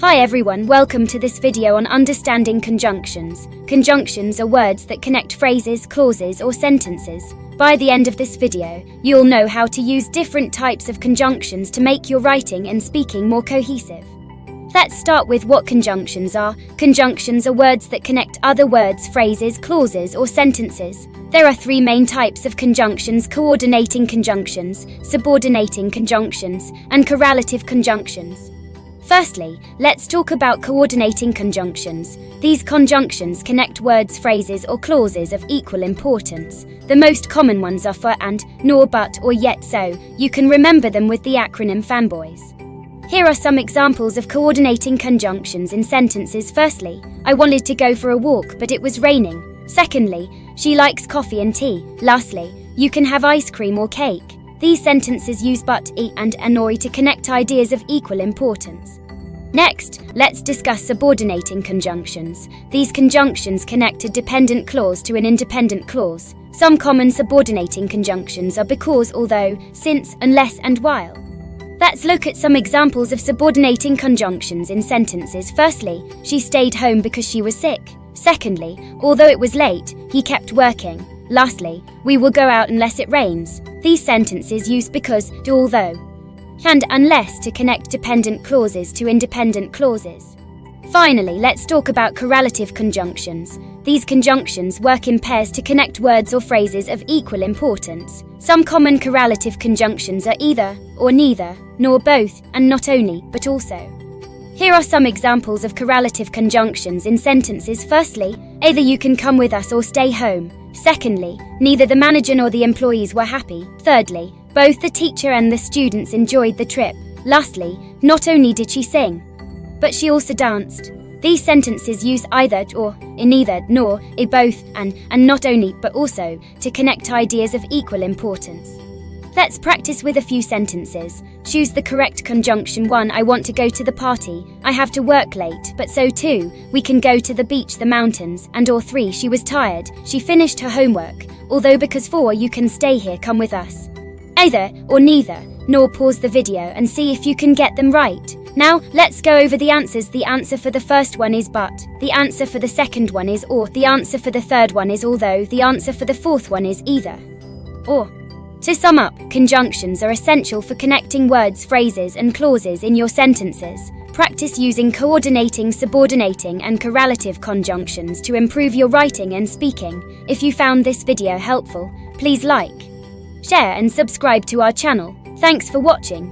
Hi everyone, welcome to this video on understanding conjunctions. Conjunctions are words that connect phrases, clauses, or sentences. By the end of this video, you'll know how to use different types of conjunctions to make your writing and speaking more cohesive. Let's start with what conjunctions are. Conjunctions are words that connect other words, phrases, clauses, or sentences. There are three main types of conjunctions: coordinating conjunctions, subordinating conjunctions, and correlative conjunctions. Firstly, let's talk about coordinating conjunctions. These conjunctions connect words, phrases, or clauses of equal importance. The most common ones are for, and, nor, but, or yet, so. You can remember them with the acronym FANBOYS. Here are some examples of coordinating conjunctions in sentences. Firstly, I wanted to go for a walk, but it was raining. Secondly, she likes coffee and tea. Lastly, you can have ice cream or cake. These sentences use but, and nor to connect ideas of equal importance. Next, let's discuss subordinating conjunctions. These conjunctions connect a dependent clause to an independent clause. Some common subordinating conjunctions are because, although, since, unless, and while. Let's look at some examples of subordinating conjunctions in sentences. Firstly, she stayed home because she was sick. Secondly, although it was late, he kept working. Lastly, we will go out unless it rains. These sentences use because, although, and unless to connect dependent clauses to independent clauses. Finally, let's talk about correlative conjunctions. These conjunctions work in pairs to connect words or phrases of equal importance. Some common correlative conjunctions are either, or neither, nor both, and not only, but also. Here are some examples of correlative conjunctions in sentences. Firstly, either you can come with us or stay home. Secondly, neither the manager nor the employees were happy. Thirdly, both the teacher and the students enjoyed the trip. Lastly, not only did she sing, but she also danced. These sentences use either, or, neither, nor, both, and not only, but also, to connect ideas of equal importance. Let's practice with a few sentences. Choose the correct conjunction. 1. I want to go to the party. I have to work late, but so too. We can go to the beach, the mountains, and or 3. She was tired. She finished her homework. Although because 4. You can stay here, come with us. Either, or neither, nor. Pause the video and see if you can get them right. Now, let's go over the answers. The answer for the first one is but. The answer for the second one is or. The answer for the third one is although. The answer for the fourth one is either, or. To sum up, conjunctions are essential for connecting words, phrases, and clauses in your sentences. Practice using coordinating, subordinating, and correlative conjunctions to improve your writing and speaking. If you found this video helpful, please like, share, and subscribe to our channel. Thanks for watching.